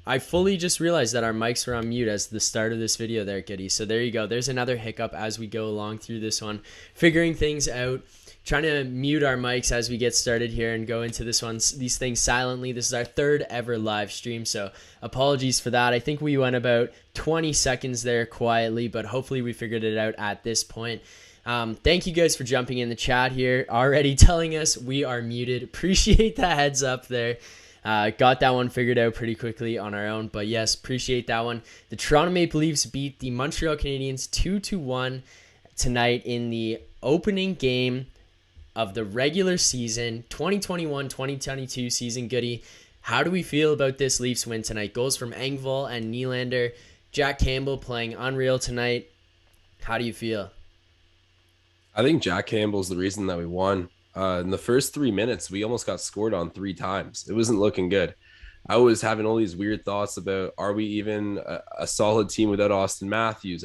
I fully just realized that our mics were on mute as the start of this video there, Goody. So there you go. There's another hiccup as we go along through this one. Figuring things out. Trying to mute our mics as we get started here and go into these things silently. This is our third ever live stream, so apologies for that. I think we went about 20 seconds there quietly, but hopefully we figured it out at this point. Thank you guys for jumping in the chat here, already telling us we are muted. Appreciate the heads up there. Got that one figured out pretty quickly on our own, but yes, appreciate that one. The Toronto Maple Leafs beat the Montreal Canadiens 2-1 tonight in the opening game of the regular season 2021-2022 season. Goody, how do we feel about this Leafs win tonight? Goals from Engvall and Nylander. Jack Campbell playing unreal tonight. How do you feel? I think Jack Campbell's the reason that we won. In the first 3 minutes, we almost got scored on 3 times. It wasn't looking good. I was having all these weird thoughts about, are we even a solid team without Austin Matthews?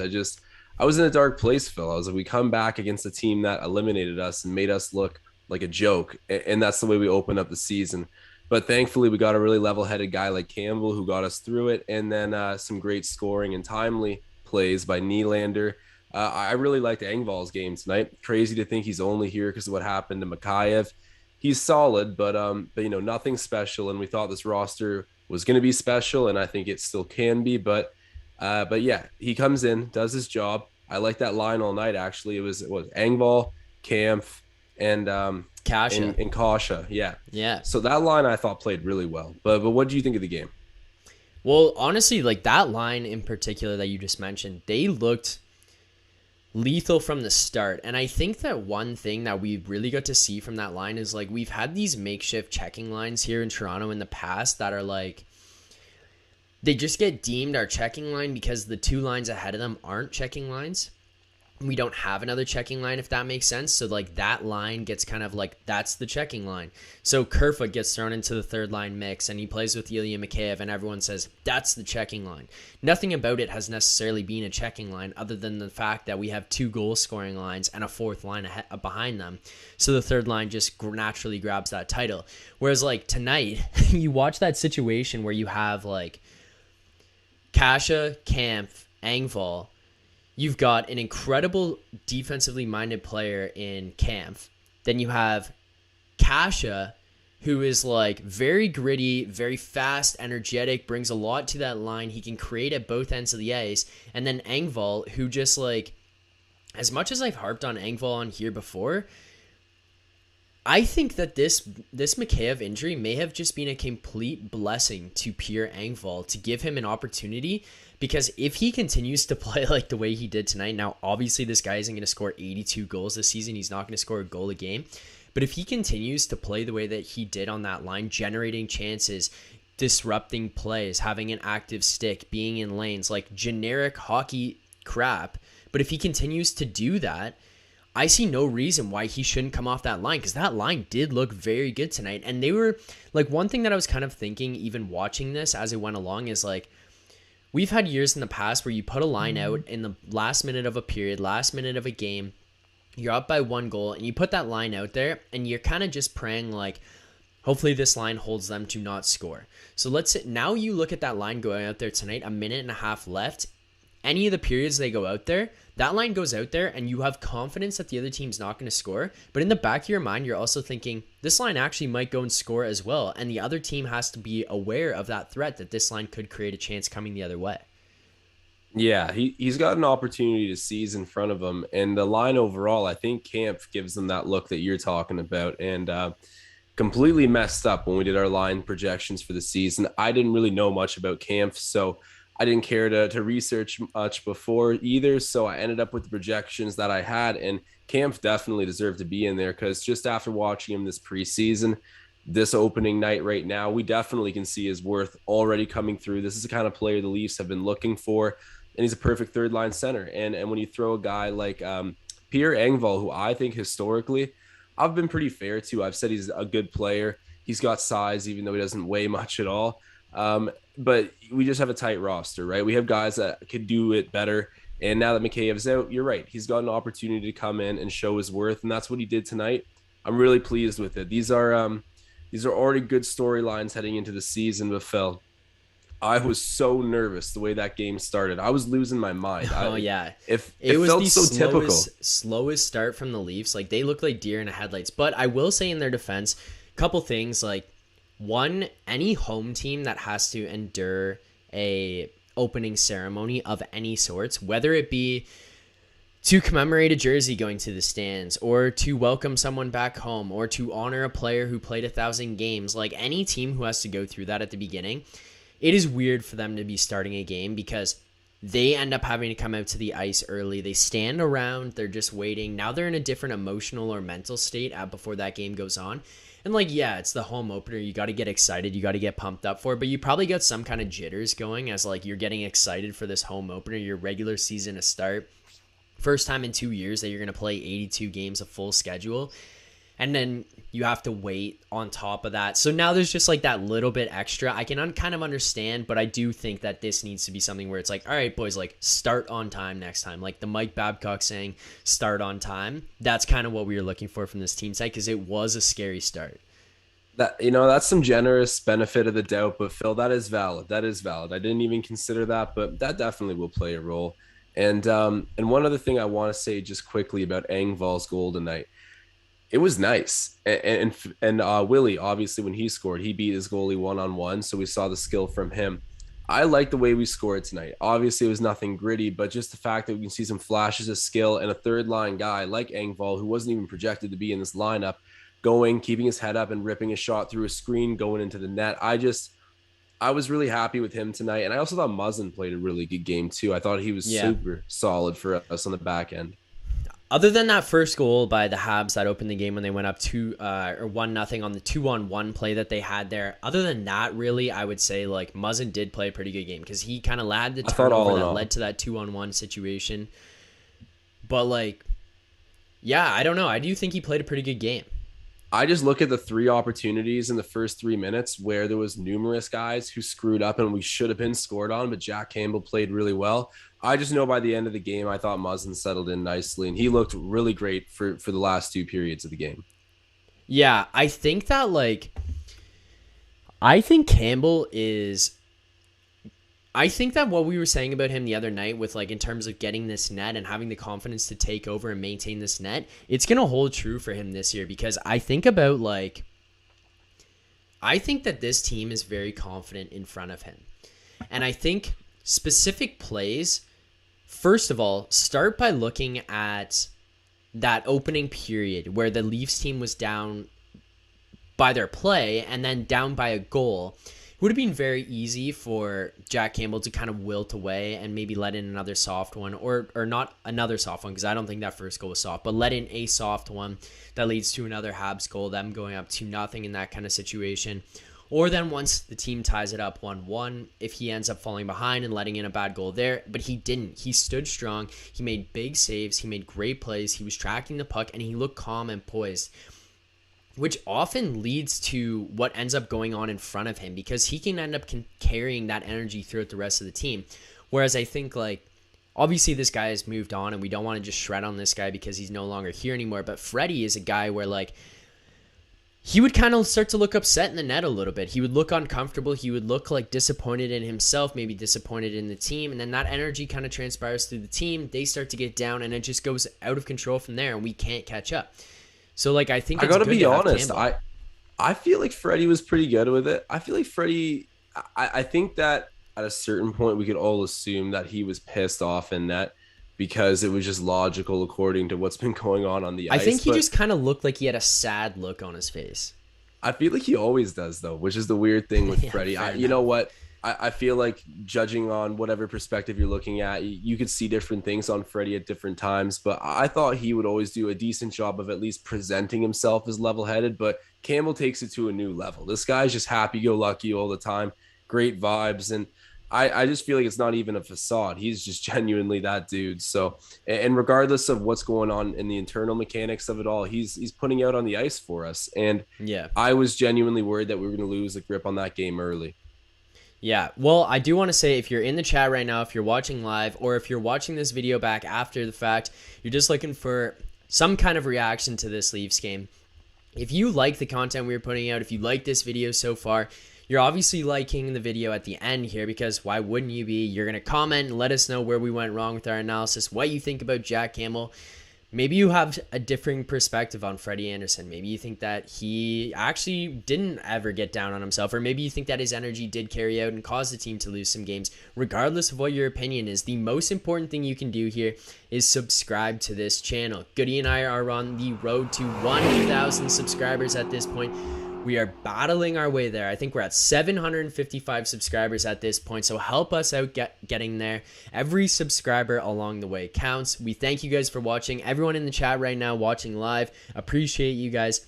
I was in a dark place, Phil. I was like, we come back against a team that eliminated us and made us look like a joke. And that's the way we opened up the season. But thankfully, we got a really level-headed guy like Campbell who got us through it. And then some great scoring and timely plays by Nylander. I really liked Engvall's game tonight. Crazy to think he's only here because of what happened to Mikheyev. He's solid, but nothing special. And we thought this roster was going to be special, and I think it still can be. But yeah, he comes in, does his job. I like that line all night. Actually, it was Engvall, Kampf, and Kasha and Kasha. Yeah. So that line I thought played really well. But what do you think of the game? Well, honestly, like that line in particular that you just mentioned, they looked lethal from the start. And I think that one thing that we really got to see from that line is like we've had these makeshift checking lines here in Toronto in the past that are like they just get deemed our checking line because the two lines ahead of them aren't checking lines. We don't have another checking line, if that makes sense. So like that line gets kind of like that's the checking line. So Kerfoot gets thrown into the third line mix and he plays with Ilya Mikheyev and everyone says that's the checking line. Nothing about it has necessarily been a checking line other than the fact that we have two goal scoring lines and a fourth line behind them. So the third line just naturally grabs that title. Whereas like tonight, you watch that situation where you have like Kasha, Kampf, Engvall. You've got an incredible defensively minded player in Kampf. Then you have Kasha, who is like very gritty, very fast, energetic, brings a lot to that line. He can create at both ends of the ice. And then Engvall, who just like, as much as I've harped on Engvall on here before, I think that this Mikheyev injury may have just been a complete blessing to Pierre Engvall to give him an opportunity, because if he continues to play like the way he did tonight, now obviously this guy isn't going to score 82 goals this season. He's not going to score a goal a game. But if he continues to play the way that he did on that line, generating chances, disrupting plays, having an active stick, being in lanes, like generic hockey crap. But if he continues to do that, I see no reason why he shouldn't come off that line, because that line did look very good tonight. And they were like, one thing that I was kind of thinking even watching this as it went along is like, we've had years in the past where you put a line out in the last minute of a period, last minute of a game, you're up by one goal and you put that line out there and you're kind of just praying like, hopefully this line holds them to not score. So let's say now you look at that line going out there tonight, a minute and a half left. Any of the periods they go out there, that line goes out there and you have confidence that the other team's not going to score. But in the back of your mind, you're also thinking this line actually might go and score as well. And the other team has to be aware of that threat that this line could create a chance coming the other way. Yeah, he's got an opportunity to seize in front of him. And the line overall, I think Kampf gives them that look that you're talking about. And completely messed up when we did our line projections for the season. I didn't really know much about Kampf, so I didn't care to research much before either. So I ended up with the projections that I had. And Kampf definitely deserved to be in there because just after watching him this preseason, this opening night right now, we definitely can see his worth already coming through. This is the kind of player the Leafs have been looking for. And he's a perfect third line center. And when you throw a guy like Pierre Engvall, who I think historically I've been pretty fair to, I've said he's a good player. He's got size, even though he doesn't weigh much at all. But we just have a tight roster, right? We have guys that could do it better. And now that Mikheyev's out, you're right. He's got an opportunity to come in and show his worth. And that's what he did tonight. I'm really pleased with it. These are already good storylines heading into the season with Phil. I was so nervous the way that game started. I was losing my mind. Oh yeah, If it it was felt the so typical. slowest start from the Leafs. Like they look like deer in the headlights. But I will say in their defense, couple things. Like one, any home team that has to endure a opening ceremony of any sorts, whether it be to commemorate a jersey going to the stands or to welcome someone back home or to honor a player who played 1,000 games, like any team who has to go through that at the beginning, it is weird for them to be starting a game because they end up having to come out to the ice early. They stand around, they're just waiting. Now they're in a different emotional or mental state before that game goes on. And like, yeah, it's the home opener. You got to get excited. You got to get pumped up for it. But you probably got some kind of jitters going as like you're getting excited for this home opener, your regular season to start. First time in 2 years that you're going to play 82 games, a full schedule. And then you have to wait on top of that. So now there's just like that little bit extra. I can kind of understand, but I do think that this needs to be something where it's like, all right, boys, like start on time next time. Like the Mike Babcock saying, start on time. That's kind of what we were looking for from this team side because it was a scary start. That's some generous benefit of the doubt, but Phil, that is valid. That is valid. I didn't even consider that, but that definitely will play a role. And one other thing I want to say just quickly about Engvall's goal tonight. It was nice. And Willie, obviously, when he scored, he beat his goalie one-on-one. So we saw the skill from him. I like the way we scored tonight. Obviously, it was nothing gritty, but just the fact that we can see some flashes of skill and a third line guy like Engvall, who wasn't even projected to be in this lineup, going, keeping his head up and ripping a shot through a screen, going into the net. I was really happy with him tonight. And I also thought Muzzin played a really good game too. I thought he was super solid for us on the back end. Other than that first goal by the Habs that opened the game when they went up 2-1 on the 2-on-1 play that they had there. Other than that, really, I would say like Muzzin did play a pretty good game because he kind of had the turnover that led to that 2-on-1 situation. But like, yeah, I don't know. I do think he played a pretty good game. I just look at the 3 opportunities in the first 3 minutes where there was numerous guys who screwed up and we should have been scored on, but Jack Campbell played really well. I just know by the end of the game, I thought Muzzin settled in nicely and he looked really great for the last 2 periods of the game. Yeah, I think that I think Campbell is I think that what we were saying about him the other night with like in terms of getting this net and having the confidence to take over and maintain this net, it's going to hold true for him this year because I think about I think that this team is very confident in front of him. And I think specific plays, first of all, start by looking at that opening period where the Leafs team was down by their play and then down by a goal. It would have been very easy for Jack Campbell to kind of wilt away and maybe let in another soft one or not another soft one because I don't think that first goal was soft, but let in a soft one that leads to another Habs goal, them going up 2-0 in that kind of situation. Or then once the team ties it up 1-1, if he ends up falling behind and letting in a bad goal there, but he didn't. He stood strong. He made big saves. He made great plays. He was tracking the puck and he looked calm and poised, which often leads to what ends up going on in front of him because he can end up carrying that energy throughout the rest of the team. Whereas I think obviously this guy has moved on and we don't want to just shred on this guy because he's no longer here anymore. But Freddie is a guy where he would kind of start to look upset in the net a little bit. He would look uncomfortable. He would look disappointed in himself, maybe disappointed in the team. And then that energy kind of transpires through the team. They start to get down and it just goes out of control from there and we can't catch up. So I think I gotta be honest. I feel like Freddie was pretty good with it. I feel like Freddie. I think that at a certain point we could all assume that he was pissed off in net because it was just logical according to what's been going on the ice. I think he just kind of looked like he had a sad look on his face. I feel like he always does though, which is the weird thing with Freddie. You know what? I feel like judging on whatever perspective you're looking at, you could see different things on Freddie at different times, but I thought he would always do a decent job of at least presenting himself as level-headed, but Campbell takes it to a new level. This guy's just happy-go-lucky all the time, great vibes, and I just feel like it's not even a facade. He's just genuinely that dude. So, and regardless of what's going on in the internal mechanics of it all, he's putting out on the ice for us, and yeah, I was genuinely worried that we were going to lose the grip on that game early. Yeah, well, I do want to say if you're in the chat right now, if you're watching live, or if you're watching this video back after the fact, you're just looking for some kind of reaction to this Leafs game. If you like the content we're putting out, if you like this video so far, You're obviously liking the video at the end here, because why wouldn't you be? You're going to comment and let us know where we went wrong with our analysis, what you think about Jack Campbell. Maybe you have a differing perspective on Freddie Anderson. Maybe you think that he actually didn't ever get down on himself, or maybe you think that his energy did carry out and cause the team to lose some games. Regardless of what your opinion is, the most important thing you can do here is subscribe to this channel. Goody and I are on the road to 1,000 subscribers at this point. We are battling our way there. I think we're at 755 subscribers at this point, so help us out getting there. Every subscriber along the way counts. We thank you guys for watching. Everyone in the chat right now watching live, appreciate you guys.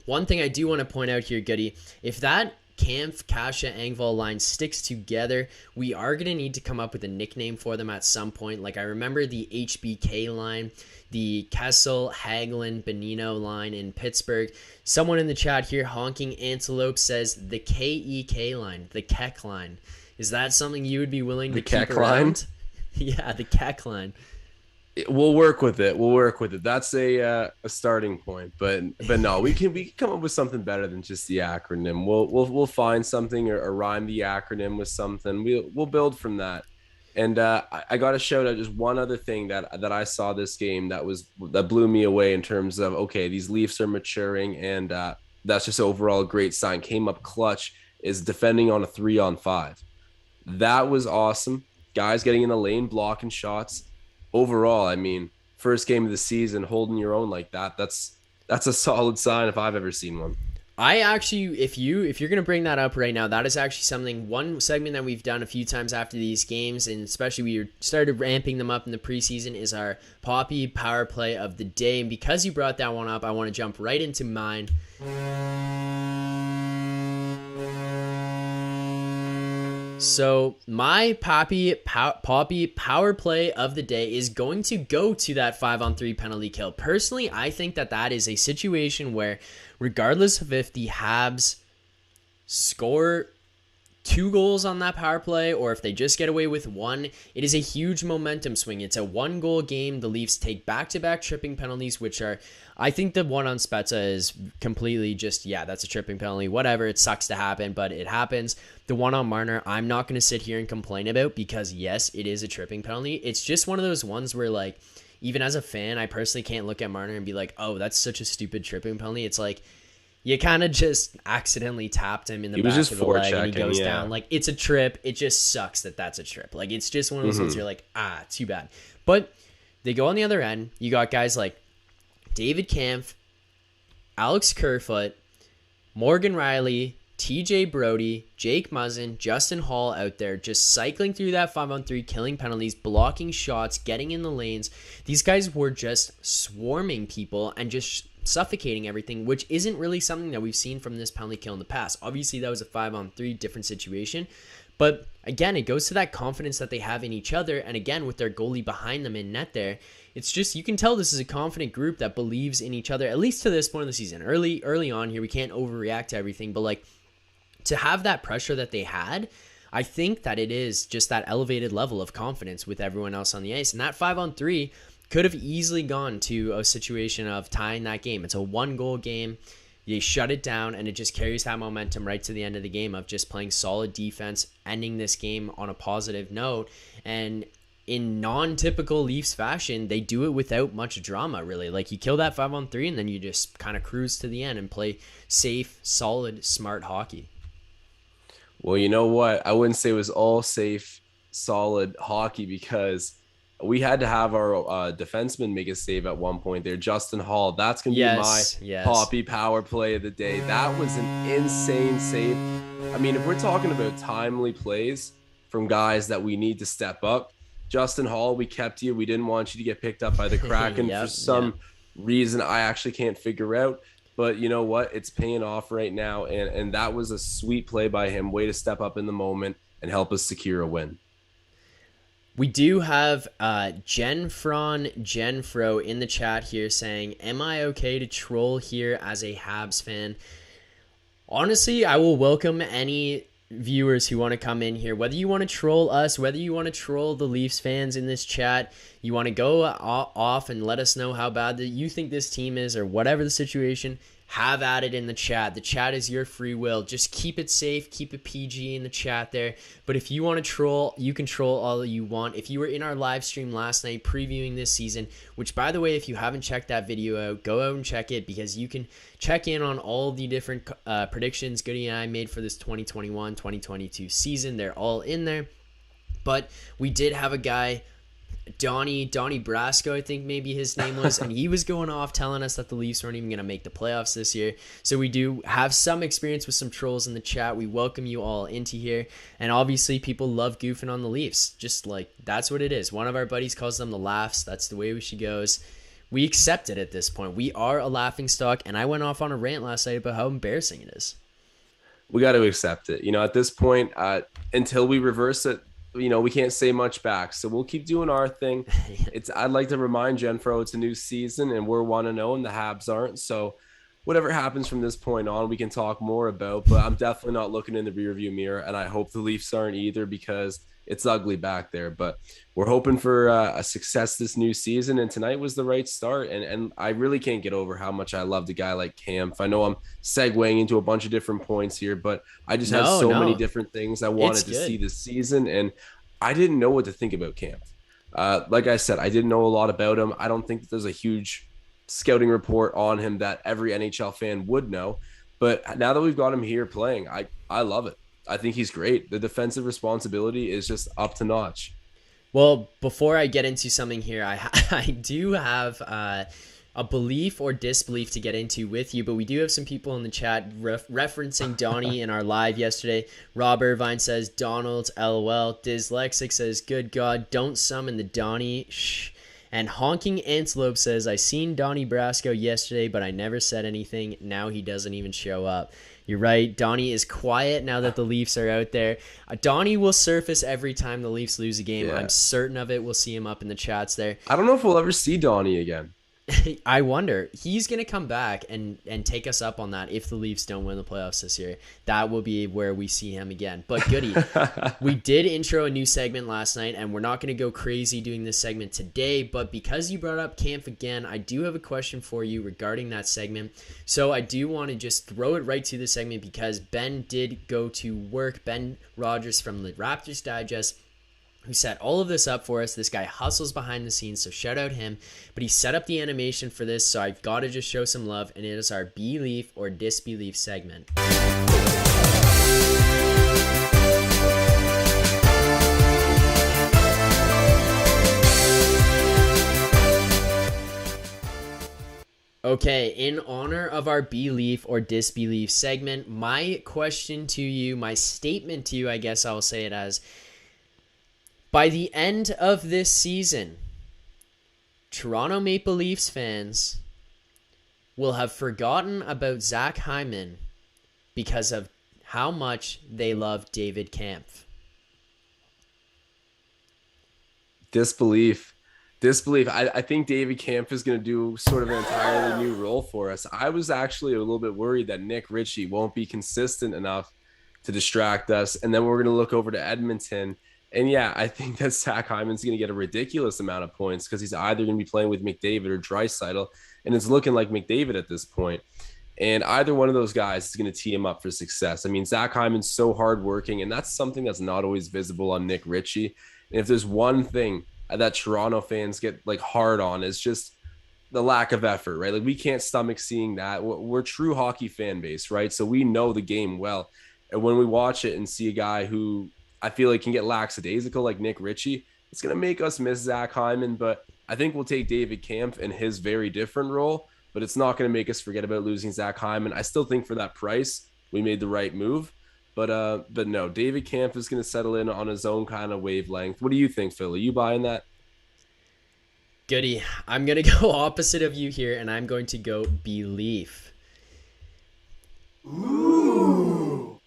One thing I do want to point out here, Goody, if that Kampf, Kasha, Engvall line sticks together, we are going to need to come up with a nickname for them at some point. Like, I remember the HBK line, the Kessel, Hagelin, Bonino line in Pittsburgh. Someone in the chat here, Honking Antelope, says the KEK line, the Keck line. Is that something you would be willing to keep around? Yeah, the Keck line. We'll work with it. We'll work with it. That's a starting point. But no, we can come up with something better than just the acronym. We'll find something or rhyme the acronym with something. We'll build from that. And I got to shout out just one other thing that I saw this game that blew me away in terms of, okay, these Leafs are maturing, and that's just overall a great sign. Came up clutch, is defending on a 3-on-5. That was awesome. Guys getting in the lane, blocking shots. Overall, I mean, first game of the season, holding your own like that, that's a solid sign if I've ever seen one. I actually, if you're going to bring that up right now, that is actually one segment that we've done a few times after these games, and especially we started ramping them up in the preseason, is our Poppy power play of the day. And because you brought that one up, I want to jump right into mine. So my Poppy power play of the day is going to go to that 5-on-3 penalty kill. Personally, I think that is a situation where, regardless of if the Habs score 2 goals on that power play or if they just get away with 1, it is a huge momentum swing. It's a 1-goal game. The Leafs take back-to-back tripping penalties, which are, I think the one on Spezza is completely just, yeah, that's a tripping penalty. Whatever, it sucks to happen, but it happens. The one on Marner, I'm not going to sit here and complain about, because yes, it is a tripping penalty. It's just one of those ones where, like, even as a fan, I personally can't look at Marner and be like, oh, that's such a stupid tripping penalty. It's like, you kind of just accidentally tapped him in the back of the leg and he goes down. Like, it's a trip. It just sucks that's a trip. Like, it's just one of those ones you're like, too bad. But they go on the other end. You got guys like David Kampf, Alex Kerfoot, Morgan Riley, TJ Brody, Jake Muzzin, Justin Hall out there just cycling through that 5-on-3, killing penalties, blocking shots, getting in the lanes. These guys were just swarming people and just suffocating everything, which isn't really something that we've seen from this penalty kill in the past. Obviously, that was a 5-on-3, different situation. But again, it goes to that confidence that they have in each other. And again, with their goalie behind them in net there, it's just, you can tell this is a confident group that believes in each other, at least to this point of the season. Early on here, we can't overreact to everything, but like, to have that pressure that they had, I think that it is just that elevated level of confidence with everyone else on the ice. And that 5-on-3 could have easily gone to a situation of tying that game. It's a 1-goal game. They shut it down, and it just carries that momentum right to the end of the game of just playing solid defense, ending this game on a positive note. And in non-typical Leafs fashion, they do it without much drama, really. Like, you kill that 5-on-3, and then you just kind of cruise to the end and play safe, solid, smart hockey. Well, you know what? I wouldn't say it was all safe, solid hockey, because we had to have our defenseman make a save at one point there. Justin Hall, that's going to be my Poppy power play of the day. That was an insane save. I mean, if we're talking about timely plays from guys that we need to step up, Justin Hall, we kept you. We didn't want you to get picked up by the Kraken for some reason I actually can't figure out. But you know what? It's paying off right now. And that was a sweet play by him. Way to step up in the moment and help us secure a win. We do have Genfro in the chat here saying, am I okay to troll here as a Habs fan? Honestly, I will welcome any viewers who want to come in here, whether you want to troll us, whether you want to troll the Leafs fans in this chat, you want to go off and let us know how bad that you think this team is or whatever the situation. have at it in the chat. The chat is your free will. Just keep it safe, keep it PG in the chat there. But if you want to troll, you can troll all you want. If you were in our live stream last night previewing this season, which by the way, if you haven't checked that video out, go out and check it, because you can check in on all the different predictions Goody and I made for this 2021-2022 season. They're all in there. But we did have a guy, Donnie Brasco, I think maybe his name was, and he was going off telling us that the Leafs weren't even going to make the playoffs this year. So we do have some experience with some trolls in the chat. We welcome you all into here, and obviously people love goofing on the Leafs. Just like, that's what it is. One of our buddies calls them the laughs. That's the way she goes. We accept it at this point. We are a laughing stock, and I went off on a rant last night about how embarrassing it is. We got to accept it. At this point, until we reverse it, we can't say much back. So we'll keep doing our thing. I'd like to remind Jenfro it's a new season and we're 1-0 and the Habs aren't. So whatever happens from this point on, we can talk more about. But I'm definitely not looking in the rearview mirror, and I hope the Leafs aren't either, because it's ugly back there. But we're hoping for a success this new season, and tonight was the right start. And I really can't get over how much I loved a guy like Camp. I know I'm segueing into a bunch of different points here, but I just have so many different things I wanted to see this season, and I didn't know what to think about Camp. Like I said, I didn't know a lot about him. I don't think that there's a huge scouting report on him that every NHL fan would know. But now that we've got him here playing, I love it. I think he's great. The defensive responsibility is just up to notch. Well, before I get into something here, I do have a belief or disbelief to get into with you, but we do have some people in the chat referencing Donnie in our live yesterday. Rob Irvine says, Donald, LOL. Dyslexic says, good God, don't summon the Donnie. Shh. And Honking Antelope says, I seen Donnie Brasco yesterday, but I never said anything. Now he doesn't even show up. You're right. Donnie is quiet now that the Leafs are out there. Donnie will surface every time the Leafs lose a game. Yeah. I'm certain of it. We'll see him up in the chats there. I don't know if we'll ever see Donnie again. I wonder. He's going to come back and take us up on that if the Leafs don't win the playoffs this year. That will be where we see him again. But Goody, we did intro a new segment last night, and we're not going to go crazy doing this segment today. But because you brought up Camp again, I do have a question for you regarding that segment. So I do want to just throw it right to the segment, because Ben did go to work. Ben Rogers from the Raptors Digest, who set all of this up for us. This guy hustles behind the scenes, so shout out him. But he set up the animation for this, so I've got to just show some love, and it is our Belief or Disbelief segment. Okay, in honor of our Belief or Disbelief segment, my question to you, my statement to you, I guess I'll say it as, by the end of this season, Toronto Maple Leafs fans will have forgotten about Zach Hyman because of how much they love David Kampf. Disbelief. I think David Kampf is going to do sort of an entirely new role for us. I was actually a little bit worried that Nick Ritchie won't be consistent enough to distract us. And then we're going to look over to Edmonton. And yeah, I think that Zach Hyman's going to get a ridiculous amount of points, because he's either going to be playing with McDavid or Draisaitl, and it's looking like McDavid at this point. And either one of those guys is going to tee him up for success. I mean, Zach Hyman's so hardworking, and that's something that's not always visible on Nick Ritchie. And if there's one thing that Toronto fans get like hard on, is just the lack of effort, right? Like, we can't stomach seeing that. We're true hockey fan base, right? So we know the game well. And when we watch it and see a guy who I feel like can get lackadaisical like Nick Ritchie, it's going to make us miss Zach Hyman. But I think we'll take David Kampf in his very different role, but it's not going to make us forget about losing Zach Hyman. I still think for that price, we made the right move. But no, David Kampf is going to settle in on his own kind of wavelength. What do you think, Phil? Are you buying that? Goody. I'm going to go opposite of you here, and I'm going to go Belief. Ooh.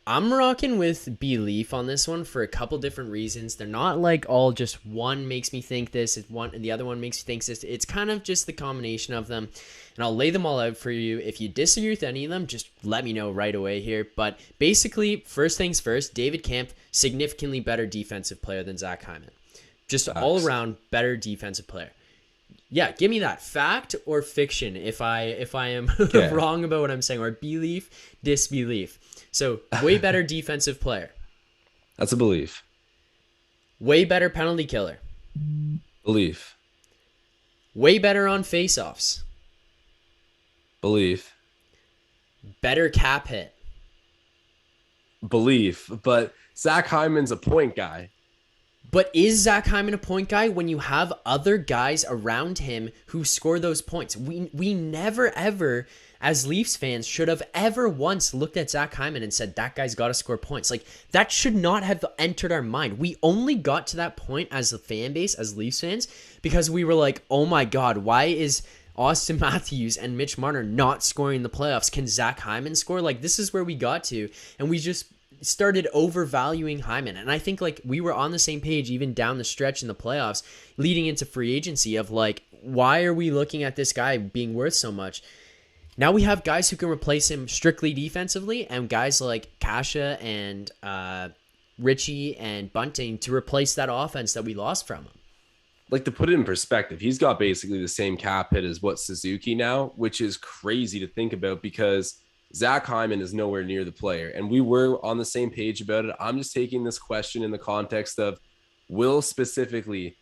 I'm rocking with Belief on this one for a couple different reasons. They're not like all just one makes me think this, and the other one makes me think this. It's kind of just the combination of them, and I'll lay them all out for you. If you disagree with any of them, just let me know right away here. But basically, first things first, David Kampf, significantly better defensive player than Zach Hyman. Just all around better defensive player. Yeah, give me that. Fact or fiction if I am Okay. wrong about what I'm saying, or belief, disbelief. So, way better defensive player. That's a belief. Way better penalty killer. Belief. Way better on faceoffs. Belief. Better cap hit. Belief. But Zach Hyman's a point guy. But is Zach Hyman a point guy when you have other guys around him who score those points? We never, ever, as Leafs fans, should have ever once looked at Zach Hyman and said, that guy's got to score points. Like, that should not have entered our mind. We only got to that point as a fan base, as Leafs fans, because we were like, oh my God, why is Austin Matthews and Mitch Marner not scoring in the playoffs? Can Zach Hyman score? Like, this is where we got to, and we just started overvaluing Hyman. And I think like we were on the same page even down the stretch in the playoffs leading into free agency of like, why are we looking at this guy being worth so much? Now we have guys who can replace him strictly defensively, and guys like Kasha and Richie and Bunting to replace that offense that we lost from him. Like, to put it in perspective, he's got basically the same cap hit as what Suzuki now, which is crazy to think about because Zach Hyman is nowhere near the player. And we were on the same page about it. I'm just taking this question in the context of, will specifically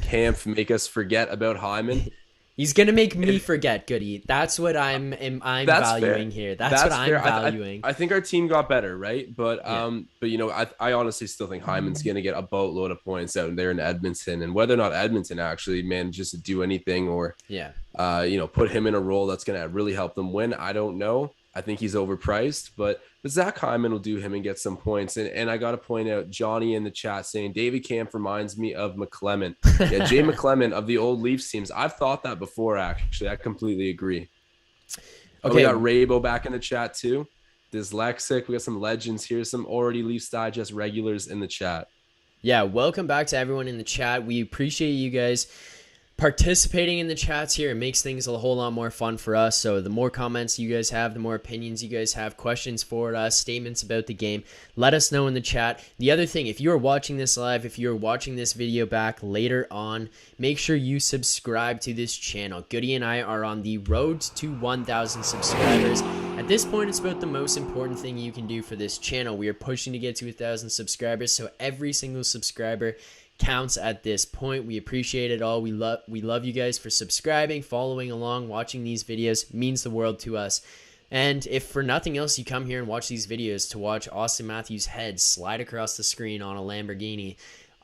Kampf make us forget about Hyman? He's going to make me forget, Goody. That's what I'm valuing fair. Here. That's what I'm fair. Valuing. I think our team got better, right? But you know, I honestly still think Hyman's going to get a boatload of points out there in Edmonton, and whether or not Edmonton actually manages to do anything or you know, put him in a role that's going to really help them win, I don't know. I think he's overpriced, but Zach Hyman will do him and get some points. And I got to point out Johnny in the chat saying David Kampf reminds me of McClement. Yeah, Jay McClement of the old Leafs teams. I've thought that before, actually. I completely agree. Okay. We got Raybo back in the chat too. Dyslexic. We got some legends here, some already Leafs Digest regulars in the chat. Yeah, welcome back to everyone in the chat. We appreciate you guys participating in the chats here. It makes things a whole lot more fun for us. So the more comments you guys have, the more opinions you guys have, questions for us, statements about the game, let us know in the chat. The other thing, if you're watching this live, if you're watching this video back later on, make sure you subscribe to this channel. Goody and I are on the road to 1,000 subscribers. At this point, it's about the most important thing you can do for this channel. We are pushing to get to 1,000 subscribers, so every single subscriber counts at this point. We appreciate it all. We love you guys for subscribing, following along, watching these videos. It means the world to us. And if for nothing else you come here and watch these videos to watch Austin Matthews' head slide across the screen on a Lamborghini,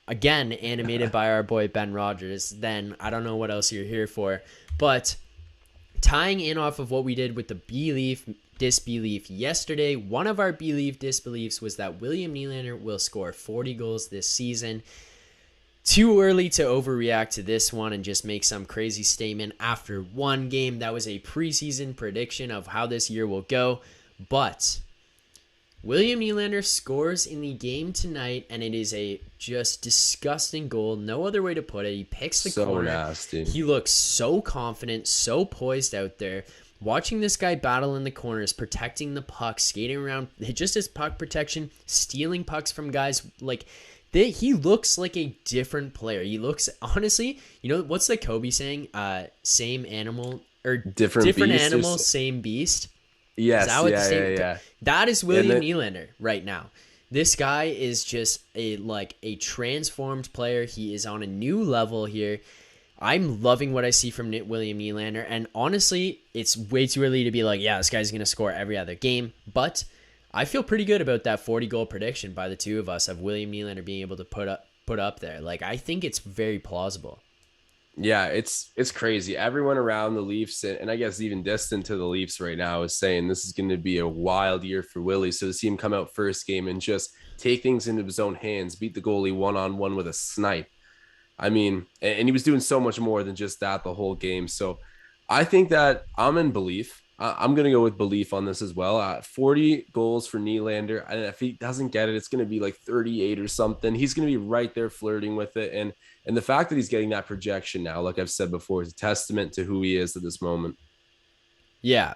again animated by our boy Ben Rogers, then I don't know what else you're here for. But tying in off of what we did with the belief disbelief yesterday, one of our belief disbeliefs was that William Nylander will score 40 goals this season. Too early to overreact to this one and just make some crazy statement after one game. That was a preseason prediction of how this year will go. But William Nylander scores in the game tonight, and it is a just disgusting goal. No other way to put it. He picks the corner. Nasty. He looks so confident, so poised out there. Watching this guy battle in the corners, protecting the puck, skating around, just his puck protection, stealing pucks from guys like... He looks like a different player. He looks, honestly, you know, what's the Kobe saying? Same animal, or different animal, same beast? Yes, yeah. That is William Nylander right now. This guy is just a transformed player. He is on a new level here. I'm loving what I see from William Nylander. And honestly, it's way too early to be like, yeah, this guy's going to score every other game. But I feel pretty good about that 40-goal prediction by the two of us of William Nylander being able to put up there. Like, I think it's very plausible. Yeah, it's crazy. Everyone around the Leafs, and I guess even distant to the Leafs right now, is saying this is going to be a wild year for Willie. So to see him come out first game and just take things into his own hands, beat the goalie one-on-one with a snipe. I mean, and he was doing so much more than just that the whole game. So I think that I'm in belief. I'm going to go with belief on this as well. 40 goals for Nylander. And if he doesn't get it, it's going to be like 38 or something. He's going to be right there flirting with it. And the fact that he's getting that projection now, like I've said before, is a testament to who he is at this moment. Yeah.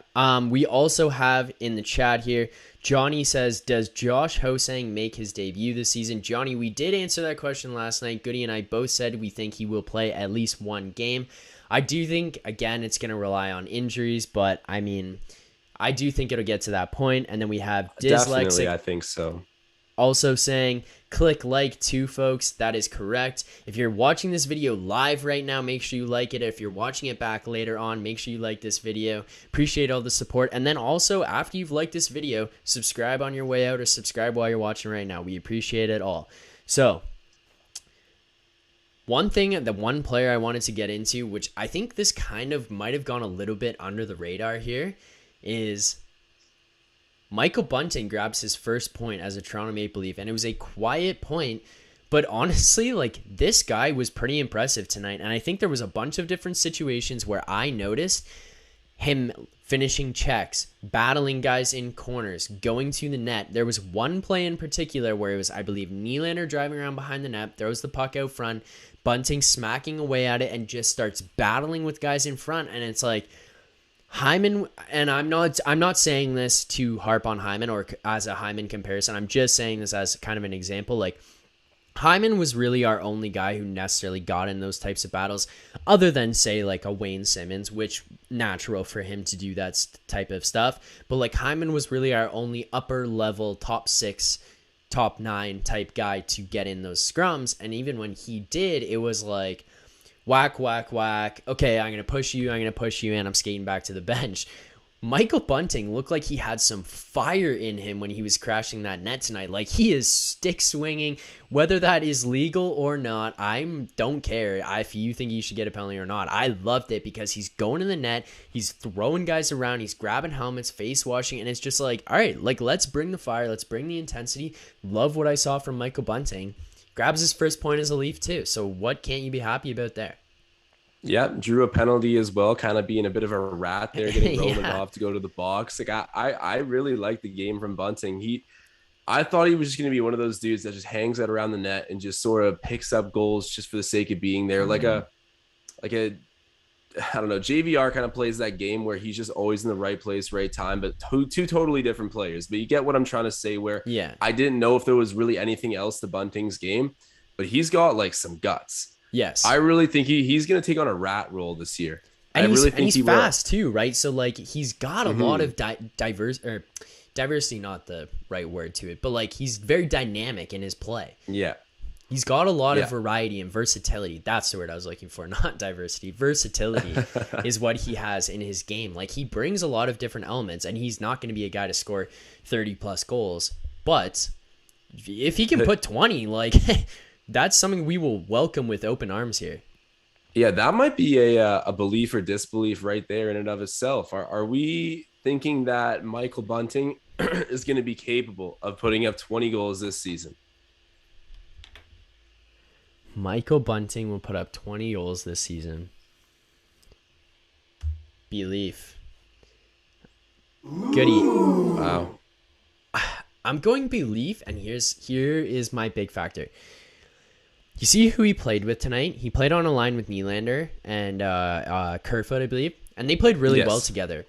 We also have in the chat here, Johnny says, does Josh Ho-Sang make his debut this season? Johnny, we did answer that question last night. Goody and I both said we think he will play at least one game. I do think, again, it's going to rely on injuries, but I mean, I do think it'll get to that point. And then we have Definitely, Dyslexic I think so. also saying, click like too, folks. That is correct. If you're watching this video live right now, make sure you like it. If you're watching it back later on, make sure you like this video. Appreciate all the support. And then also, after you've liked this video, subscribe on your way out or subscribe while you're watching right now. We appreciate it all. So, one thing, the one player I wanted to get into, which I think this kind of might have gone a little bit under the radar here, is Michael Bunting grabs his first point as a Toronto Maple Leaf, and it was a quiet point, but honestly, like, this guy was pretty impressive tonight, and I think there was a bunch of different situations where I noticed him finishing checks, battling guys in corners, going to the net. There was one play in particular where it was, I believe, Nylander driving around behind the net, throws the puck out front, Bunting smacking away at it, and just starts battling with guys in front, and it's like, Hyman, and I'm not saying this to harp on Hyman or as a Hyman comparison. I'm just saying this as kind of an example. Like, Hyman was really our only guy who necessarily got in those types of battles, other than, say, like a Wayne Simmons, which natural for him to do that type of stuff. But like, Hyman was really our only upper level top 6, top 9 type guy to get in those scrums. And even when he did, it was like, whack, whack, whack. Okay, I'm going to push you, and I'm skating back to the bench. Michael Bunting looked like he had some fire in him when he was crashing that net tonight. Like, he is stick swinging. Whether that is legal or not, I don't care if you think you should get a penalty or not. I loved it because he's going in the net, he's throwing guys around, he's grabbing helmets, face washing, and it's just like, all right, like, let's bring the fire, let's bring the intensity. Love what I saw from Michael Bunting. Grabs his first point as a Leaf too. So what can't you be happy about there? Yeah, drew a penalty as well, kind of being a bit of a rat there, getting Roman Yeah. off to go to the box. Like, I really like the game from Bunting. I thought he was just going to be one of those dudes that just hangs out around the net and just sort of picks up goals just for the sake of being there. Like a, I don't know, JVR kind of plays that game where he's just always in the right place, right time, but two totally different players. But you get what I'm trying to say, where Yeah. I didn't know if there was really anything else to Bunting's game, but he's got like some guts. Yes. I really think he's going to take on a rat role this year. And he's he's fast too, right? So like, he's got a lot of diversity, not the right word to it, but like, he's very dynamic in his play. Yeah. He's got a lot of variety and versatility. That's the word I was looking for, not diversity. Versatility is what he has in his game. Like, he brings a lot of different elements, and he's not going to be a guy to score 30 plus goals, but if he can put 20, like, that's something we will welcome with open arms here. Yeah, that might be a belief or disbelief right there in and of itself. Are we thinking that Michael Bunting is going to be capable of putting up 20 goals this season? Michael Bunting will put up 20 goals this season. Belief. Goody. Wow. I'm going belief, and here is my big factor. You see who he played with tonight? He played on a line with Nylander and Kerfoot, I believe, and they played really well together.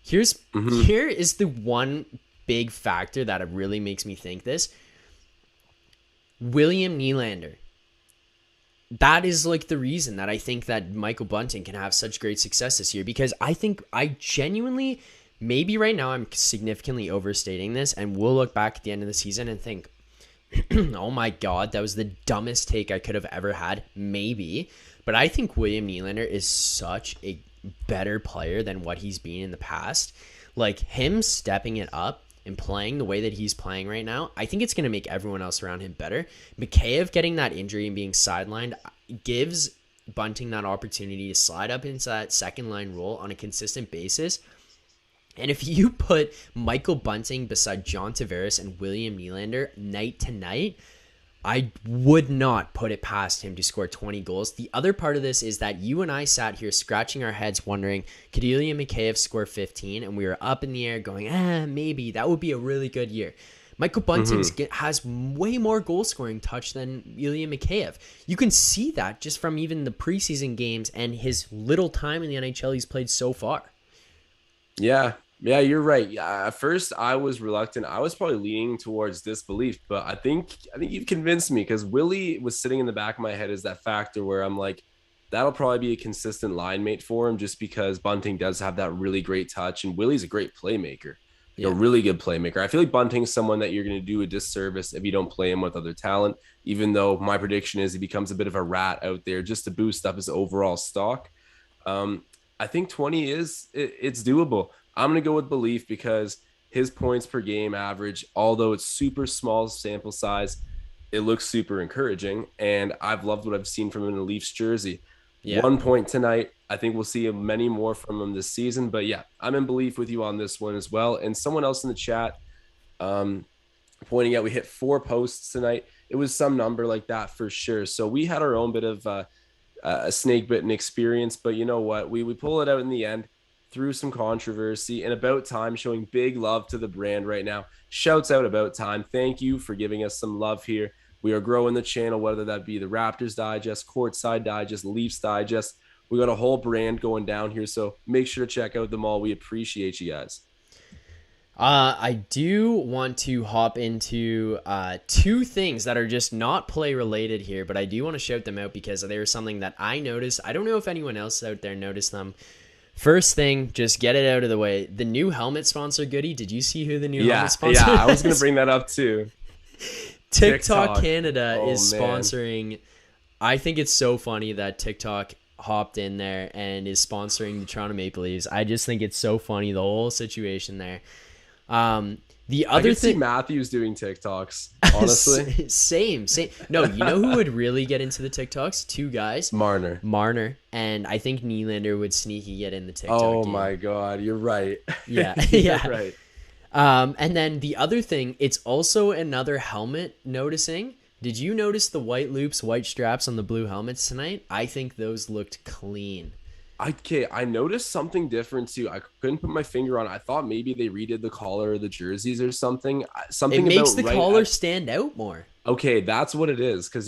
Here is the one big factor that really makes me think this. William Nylander. That is like the reason that I think that Michael Bunting can have such great success this year, because I genuinely, maybe right now I'm significantly overstating this, and we'll look back at the end of the season and think, oh my God, that was the dumbest take I could have ever had. Maybe. But I think William Nylander is such a better player than what he's been in the past. Like, him stepping it up and playing the way that he's playing right now, I think it's going to make everyone else around him better. Mikheyev getting that injury and being sidelined gives Bunting that opportunity to slide up into that second line role on a consistent basis. And if you put Michael Bunting beside John Tavares and William Nylander night to night, I would not put it past him to score 20 goals. The other part of this is that you and I sat here scratching our heads wondering, could Ilya Mikheyev score 15? And we were up in the air going, maybe. That would be a really good year. Michael Bunting has way more goal-scoring touch than Ilya Mikheyev. You can see that just from even the preseason games and his little time in the NHL he's played so far. Yeah, you're right. Yeah, at first I was reluctant. I was probably leaning towards disbelief, but I think you've convinced me, because Willie was sitting in the back of my head as that factor where I'm like, that'll probably be a consistent line mate for him just because Bunting does have that really great touch and Willie's a great playmaker, like a Yeah. really good playmaker. I feel like Bunting's someone that you're going to do a disservice if you don't play him with other talent, even though my prediction is he becomes a bit of a rat out there just to boost up his overall stock. Um, I think 20 it's doable. I'm going to go with belief because his points per game average, although it's super small sample size, it looks super encouraging. And I've loved what I've seen from him in a Leafs jersey. Yeah. 1 point tonight. I think we'll see many more from him this season. But yeah, I'm in belief with you on this one as well. And someone else in the chat um, pointing out we hit 4 posts tonight. It was some number like that for sure. So we had our own bit of a snake bitten experience. But you know what? We pull it out in the end through some controversy and About Time showing big love to the brand right now. Shouts out About Time. Thank you for giving us some love here. We are growing the channel, whether that be the Raptors Digest, Courtside Digest, Leafs Digest. We got a whole brand going down here, so make sure to check out them all. We appreciate you guys. I do want to hop into two things that are just not play related here, but I do want to shout them out because they were something that I noticed. I don't know if anyone else out there noticed them. First thing, just get it out of the way. The new helmet sponsor, Goody. Did you see who the new helmet sponsor is? Yeah, I was going to bring that up too. TikTok Canada is sponsoring. I think it's so funny that TikTok hopped in there and is sponsoring the Toronto Maple Leafs. I just think it's so funny, the whole situation there. The other thing, see Matthews doing TikToks, honestly. same. No, you know who would really get into the TikToks? Two guys. Marner. And I think Nylander would sneaky get in the TikTok game. My God, you're right. Yeah, you're right. And then the other thing, it's also another helmet noticing. Did you notice the white loops, white straps on the blue helmets tonight? I think those looked clean. I noticed something different too. I couldn't put my finger on it. I thought maybe they redid the collar of the jerseys or something. It makes the collar stand out more. Okay, that's what it is. Because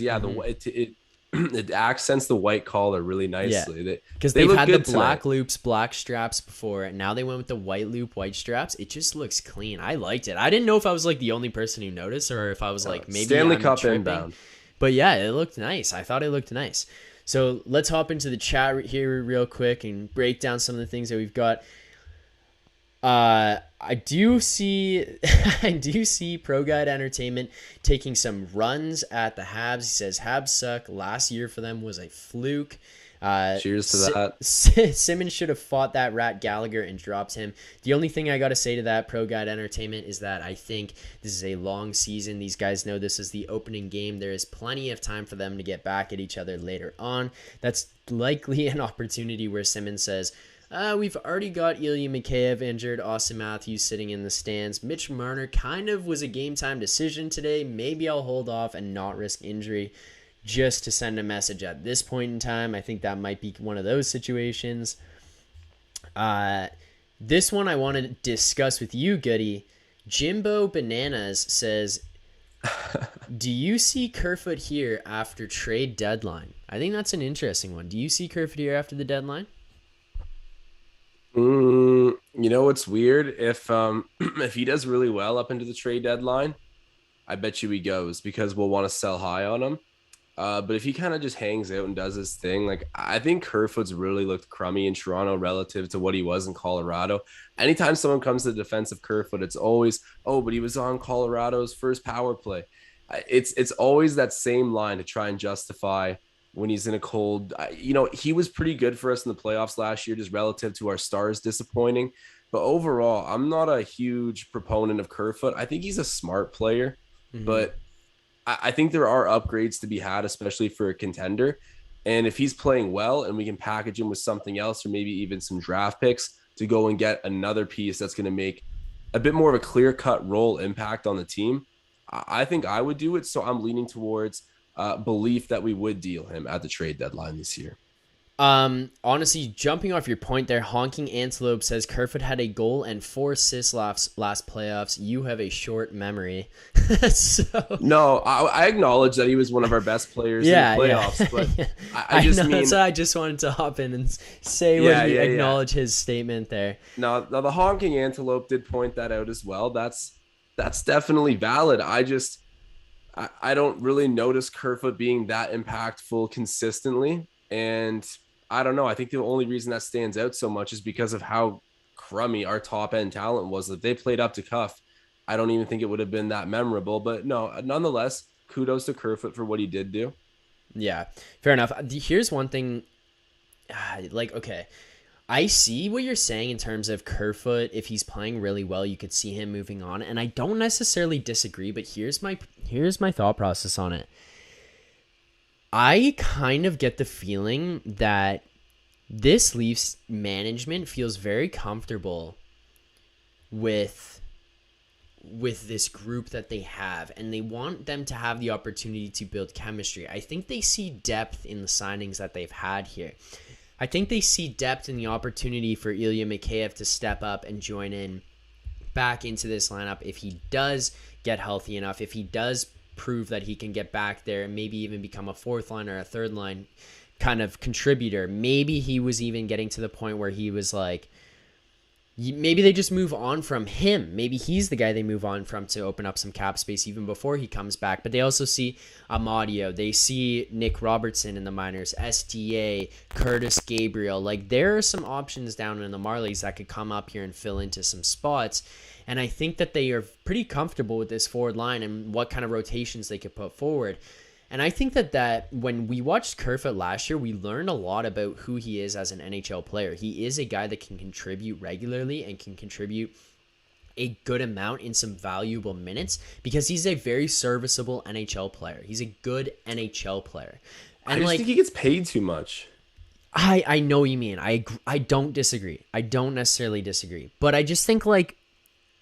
it accents the white collar really nicely. Yeah, because they've had the black loops, black straps before, and now they went with the white loop, white straps. It just looks clean. I liked it. I didn't know if I was like the only person who noticed, or if I was like maybe Stanley I'm Cup tripping. Inbound. But yeah, it looked nice. I thought it looked nice. So let's hop into the chat here real quick and break down some of the things that we've got. I do see Pro Guide Entertainment taking some runs at the Habs. He says Habs suck. Last year for them was a fluke. Cheers to that. Simmons should have fought that rat Gallagher and dropped him. The only thing I got to say to that, Pro Guide Entertainment, is that I think this is a long season. These guys know this is the opening game. There is plenty of time for them to get back at each other later on. That's likely an opportunity where Simmons says, we've already got Ilya Mikheyev injured, Austin Matthews sitting in the stands. Mitch Marner kind of was a game time decision today. Maybe I'll hold off and not risk injury just to send a message at this point in time. I think that might be one of those situations. This one I want to discuss with you, Goody. Jimbo Bananas says, do you see Kerfoot here after trade deadline? I think that's an interesting one. Do you see Kerfoot here after the deadline? You know what's weird? If if he does really well up into the trade deadline, I bet you he goes because we'll want to sell high on him. But if he kind of just hangs out and does his thing, like I think Kerfoot's really looked crummy in Toronto relative to what he was in Colorado. Anytime someone comes to the defense of Kerfoot, it's always, but he was on Colorado's first power play. It's always that same line to try and justify when he's in a cold. He was pretty good for us in the playoffs last year, just relative to our stars disappointing. But overall, I'm not a huge proponent of Kerfoot. I think he's a smart player, but I think there are upgrades to be had, especially for a contender. And if he's playing well and we can package him with something else or maybe even some draft picks to go and get another piece that's going to make a bit more of a clear-cut role impact on the team, I think I would do it. So I'm leaning towards belief that we would deal him at the trade deadline this year. Honestly, jumping off your point there, Honking Antelope says Kerfoot had a goal and 4 assists last playoffs. You have a short memory. No, I acknowledge that he was one of our best players in the playoffs, but I just mean, so I just wanted to hop in and say acknowledge his statement there. Now the Honking Antelope did point that out as well. That's definitely valid. I don't really notice Kerfoot being that impactful consistently. And I don't know. I think the only reason that stands out so much is because of how crummy our top end talent was. If they played up to cuff, I don't even think it would have been that memorable. But no, nonetheless, kudos to Kerfoot for what he did do. Yeah, fair enough. Here's one thing. Like, okay, I see what you're saying in terms of Kerfoot. If he's playing really well, you could see him moving on, and I don't necessarily disagree. But here's my thought process on it. I kind of get the feeling that this Leafs management feels very comfortable with this group that they have, and they want them to have the opportunity to build chemistry. I think they see depth in the signings that they've had here. I think they see depth in the opportunity for Ilya Mikheyev to step up and join in back into this lineup if he does get healthy enough, if he does prove that he can get back there and maybe even become a fourth line or a third line kind of contributor. Maybe he was even getting to the point where he was like, maybe they just move on from him. Maybe he's the guy they move on from to open up some cap space even before he comes back. But they also see Amadio. They see Nick Robertson in the minors, SDA, Curtis Gabriel. Like, there are some options down in the Marlies that could come up here and fill into some spots. And I think that they are pretty comfortable with this forward line and what kind of rotations they could put forward. And I think that when we watched Kerfoot last year, we learned a lot about who he is as an NHL player. He is a guy that can contribute regularly and can contribute a good amount in some valuable minutes because he's a very serviceable NHL player. He's a good NHL player. And I just think he gets paid too much. I know what you mean. I don't disagree. I don't necessarily disagree. But I just think like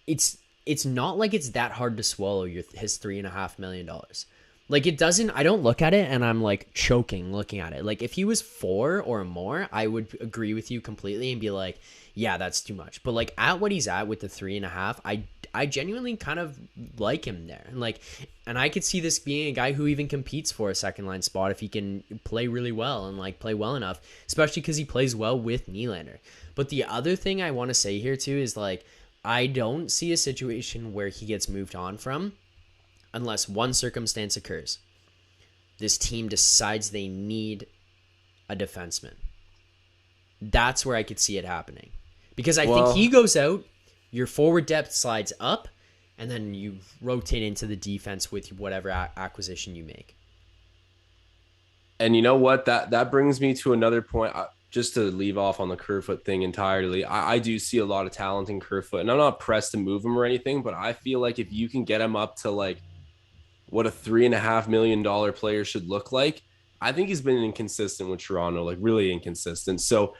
it's not like it's that hard to swallow his $3.5 million. Like, it doesn't, I don't look at it and I'm like choking looking at it. Like, if he was 4 or more, I would agree with you completely and be like, yeah, that's too much. But like at what he's at with the 3.5, I genuinely kind of like him there. And like, and I could see this being a guy who even competes for a second line spot if he can play really well and like play well enough, especially because he plays well with Nylander. But the other thing I want to say here too is like, I don't see a situation where he gets moved on from unless one circumstance occurs. This team decides they need a defenseman. That's where I could see it happening. Because I think he goes out, your forward depth slides up, and then you rotate into the defense with whatever acquisition you make. And you know what? That brings me to another point. Just to leave off on the Kerfoot thing entirely, I do see a lot of talent in Kerfoot, and I'm not pressed to move him or anything, but I feel like if you can get him up to like what a $3.5 million player should look like, I think he's been inconsistent with Toronto, like really inconsistent. So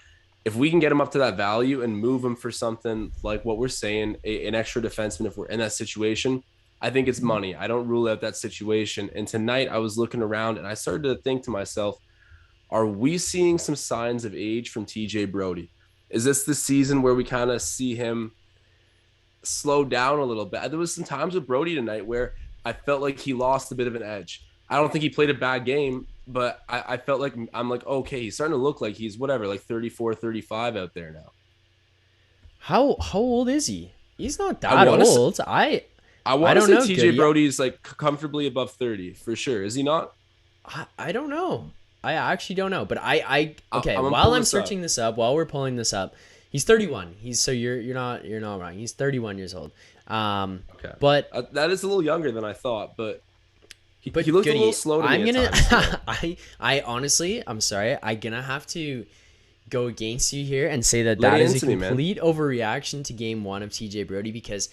if we can get him up to that value and move him for something like what we're saying, an extra defenseman, if we're in that situation, I think it's money. I don't rule out that situation. And tonight I was looking around and I started to think to myself, are we seeing some signs of age from TJ Brody? Is this the season where we kind of see him slow down a little bit? There was some times with Brody tonight where I felt like he lost a bit of an edge. I don't think he played a bad game, but I felt like I'm like, okay, he's starting to look like he's whatever, like 34, 35 out there now. How old is he? He's not that old. I want to say TJ Brody is like comfortably above 30 for sure. Is he not? I don't know. I actually don't know. But okay, while I'm searching this up, while we're pulling this up, he's 31. You're not wrong. He's 31 years old. Okay. But that is a little younger than I thought, but he looked a little slow to me at times. I honestly, I'm sorry, I'm gonna have to go against you here and say that is a complete overreaction to game 1 of TJ Brody, because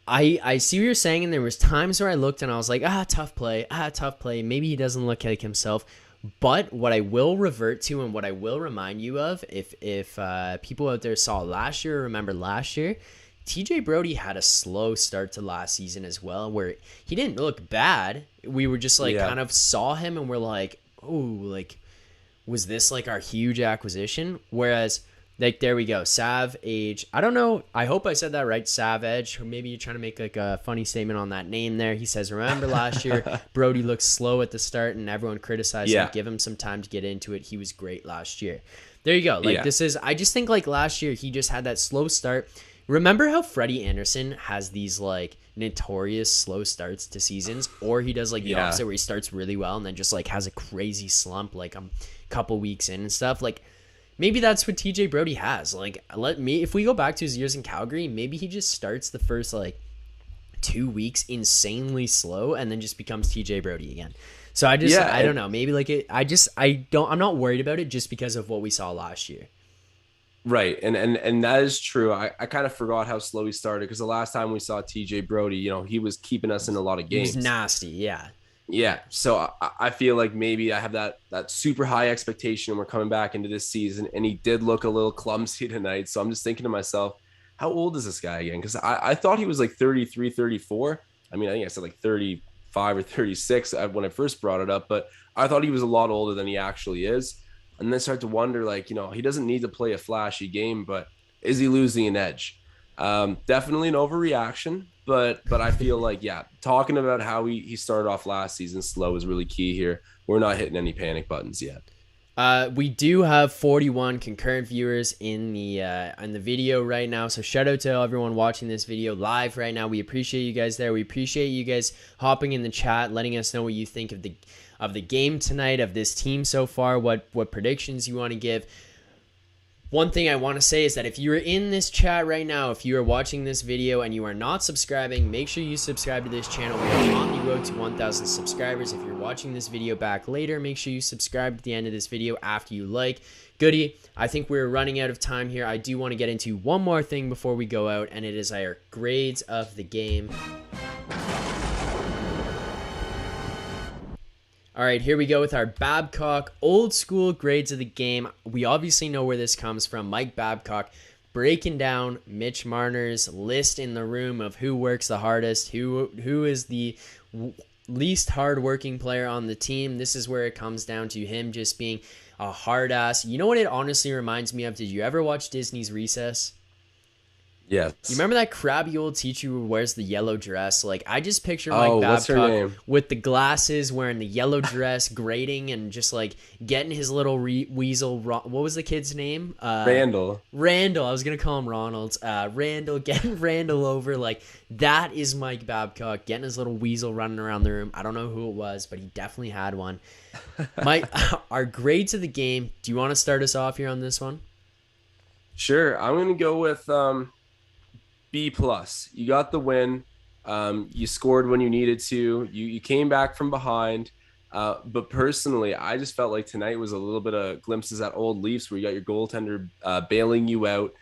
I see what you're saying, and there was times where I looked and I was like, tough play, maybe he doesn't look like himself. But what I will revert to and what I will remind you of, if people out there saw last year or remember last year, TJ Brody had a slow start to last season as well, where he didn't look bad. We were just kind of saw him and we're like, oh, like, was this like our huge acquisition? Whereas, like, there we go, Savage. I don't know. I hope I said that right, Savage. Or maybe you're trying to make like a funny statement on that name there. He says, remember last year, Brody looked slow at the start and everyone criticized him. Give him some time to get into it. He was great last year. There you go. Like, I just think like last year, he just had that slow start. Remember how Freddie Anderson has these like notorious slow starts to seasons, or he does like the opposite where he starts really well and then just like has a crazy slump. Like, I'm couple weeks in and stuff. Like, maybe that's what TJ Brody has. Like, if we go back to his years in Calgary, maybe he just starts the first like 2 weeks insanely slow and then just becomes TJ Brody again. So I don't know. Maybe like I'm not worried about it just because of what we saw last year. Right. And that is true. I kind of forgot how slow he started because the last time we saw TJ Brody, he was keeping us in a lot of games. He was nasty. Yeah. Yeah. So I feel like maybe I have that super high expectation. We're coming back into this season, and he did look a little clumsy tonight. So I'm just thinking to myself, how old is this guy again? Because I thought he was like 33, 34. I mean, I think I said like 35 or 36 when I first brought it up, but I thought he was a lot older than he actually is. And then start to wonder, like, he doesn't need to play a flashy game, but is he losing an edge? Definitely an overreaction, but I feel like, yeah, talking about how he started off last season slow is really key here. We're not hitting any panic buttons yet. We do have 41 concurrent viewers in the video right now, so shout out to everyone watching this video live right now. We appreciate you guys there. We appreciate you guys hopping in the chat, letting us know what you think of the game tonight, of this team so far, what predictions you want to give. One thing I want to say is that if you're in this chat right now, if you are watching this video and you are not subscribing, make sure you subscribe to this channel. We are on the road to 1,000 subscribers. If you're watching this video back later, make sure you subscribe at the end of this video after you like. Goody, I think we're running out of time here. I do want to get into one more thing before we go out, and it is our grades of the game. All right, here we go with our Babcock old school grades of the game. We obviously know where this comes from. Mike Babcock breaking down Mitch Marner's list in the room of who works the hardest, who is the least hardworking player on the team. This is where it comes down to him just being a hard ass. You know what it honestly reminds me of? Did you ever watch Disney's Recess? Yes. You remember that crabby old teacher who wears the yellow dress? Like, I just picture Mike Babcock with the glasses, wearing the yellow dress, grading, and just like getting his little weasel. What was the kid's name? Randall. Randall. I was gonna call him Ronald. Randall. Getting Randall over. Like, that is Mike Babcock getting his little weasel running around the room. I don't know who it was, but he definitely had one. Mike, our grades of the game. Do you want to start us off here on this one? Sure. I'm gonna go with B+. You got the win. You scored when you needed to. You came back from behind. But personally, I just felt like tonight was a little bit of glimpses at old Leafs where you got your goaltender bailing you out.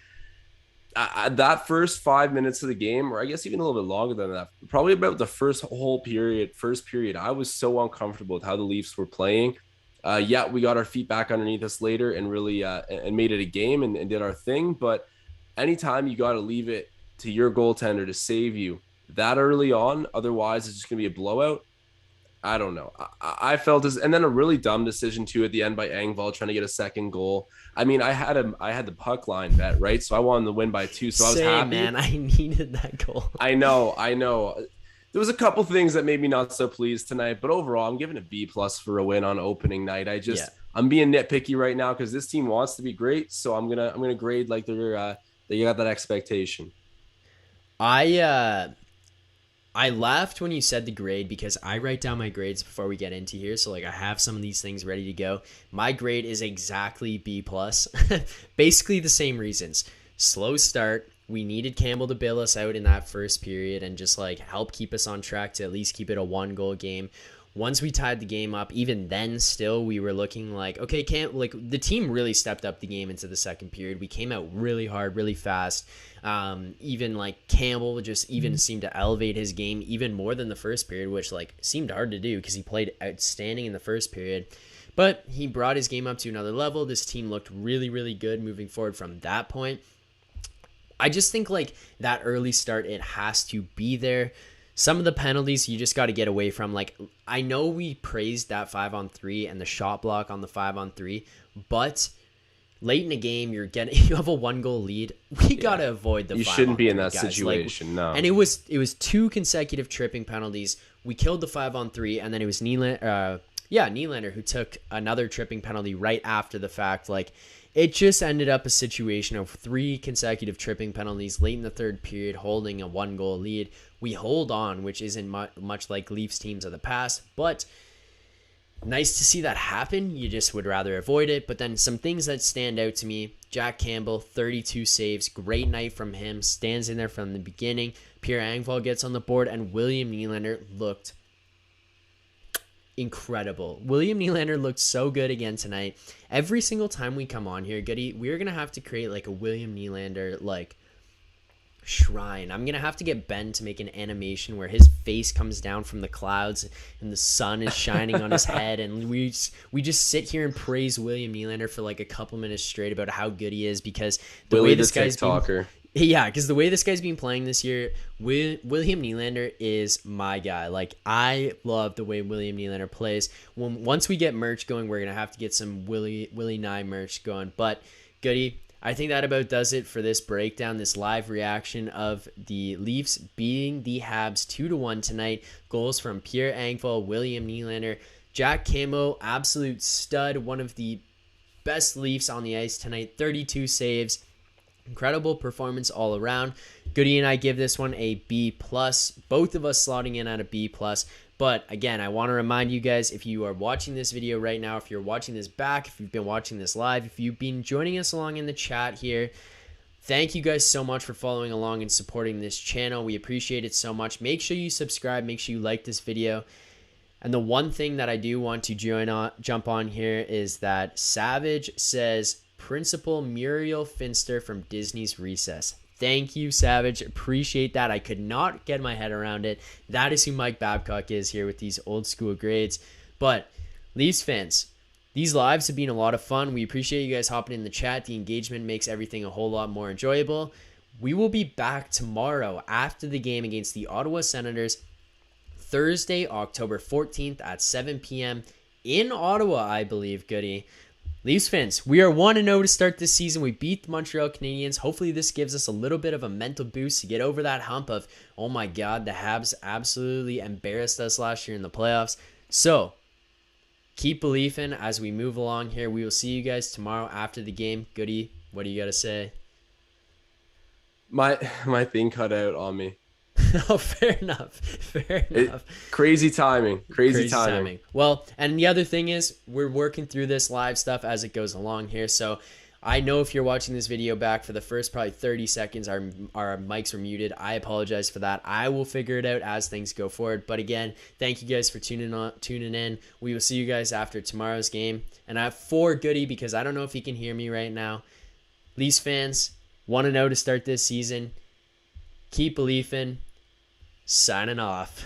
That first 5 minutes of the game, or I guess even a little bit longer than that, probably about the first period, I was so uncomfortable with how the Leafs were playing. Yeah, we got our feet back underneath us later and really and made it a game and did our thing. But anytime you got to leave it to your goaltender to save you that early on, otherwise it's just gonna be a blowout. I don't know. I felt this, and then a really dumb decision too at the end by Engvall trying to get a second goal. I mean, I had the puck line bet, right? So I wanted to win by 2. So I was happy. Man, I needed that goal. I know. There was a couple things that made me not so pleased tonight, but overall, I'm giving a B+ for a win on opening night. I'm being nitpicky right now because this team wants to be great, so I'm gonna grade like they got that expectation. I laughed when you said the grade because I write down my grades before we get into here. So like I have some of these things ready to go. My grade is exactly B+. Basically the same reasons. Slow start. We needed Campbell to bail us out in that first period and just like help keep us on track to at least keep it a 1-goal game. Once we tied the game up, even then still we were looking like, okay, the team really stepped up the game into the second period. We came out really hard, really fast. Even like Campbell just even seemed to elevate his game even more than the first period, which like seemed hard to do because he played outstanding in the first period. But he brought his game up to another level. This team looked really, really good moving forward from that point. I just think like that early start, it has to be there. Some of the penalties you just got to get away from. Like, I know we praised that 5-on-3 and the shot block on the 5-on-3, but late in the game, you have a 1-goal lead. We got to avoid the 5-on-3. You shouldn't be in that guys. situation, no. And it was 2 consecutive tripping penalties. We killed the 5-on-3, and then it was Nylander who took another tripping penalty right after the fact. Like, it just ended up a situation of 3 consecutive tripping penalties late in the third period, holding a 1-goal lead. We hold on, which isn't much like Leafs teams of the past, but nice to see that happen. You just would rather avoid it. But then some things that stand out to me: Jack Campbell, 32 saves. Great night from him. Stands in there from the beginning. Pierre Engvall gets on the board, and William Nylander looked incredible. William Nylander looked so good again tonight. Every single time we come on here, Goody, we're going to have to create like a William Nylander like shrine. I'm gonna have to get Ben to make an animation where his face comes down from the clouds and the sun is shining on his head, and we just sit here and praise William Nylander for like a couple minutes straight about how good he is, because the way this guy's been, because the way this guy's been playing this year, William Nylander is my guy. Like, I love the way William Nylander plays. Once we get merch going, we're gonna have to get some Willie Nye merch going. But Goody, I think that about does it for this breakdown, this live reaction of the Leafs beating the Habs 2-1 tonight. Goals from Pierre Engvall, William Nylander, Jack Campbell, absolute stud, one of the best Leafs on the ice tonight, 32 saves. Incredible performance all around. Goody and I give this one a B+, both of us slotting in at a B+. But again, I want to remind you guys, if you are watching this video right now, if you're watching this back, if you've been watching this live, if you've been joining us along in the chat here, thank you guys so much for following along and supporting this channel. We appreciate it so much. Make sure you subscribe. Make sure you like this video. And the one thing that I do want to jump on here is that Savage says, Principal Muriel Finster from Disney's Recess. Thank you, Savage. Appreciate that. I could not get my head around it. That is who Mike Babcock is here with these old school grades. But Leafs fans, these lives have been a lot of fun. We appreciate you guys hopping in the chat. The engagement makes everything a whole lot more enjoyable. We will be back tomorrow after the game against the Ottawa Senators, Thursday, October 14th at 7 p.m. in Ottawa, I believe, Goody. Leafs fans, we are 1-0 to start this season. We beat the Montreal Canadiens. Hopefully this gives us a little bit of a mental boost to get over that hump of, oh my God, the Habs absolutely embarrassed us last year in the playoffs. So, keep believing as we move along here. We will see you guys tomorrow after the game. Goody, what do you got to say? My thing cut out on me. Oh, fair enough. Fair enough. Crazy timing. Crazy timing. Well, and the other thing is, we're working through this live stuff as it goes along here. So I know if you're watching this video back for the first probably 30 seconds, our mics were muted. I apologize for that. I will figure it out as things go forward. But again, thank you guys for tuning in. We will see you guys after tomorrow's game. And I have 4 Goody, because I don't know if he can hear me right now. Leafs fans, 1-0 to start this season. Keep believing. Signing off.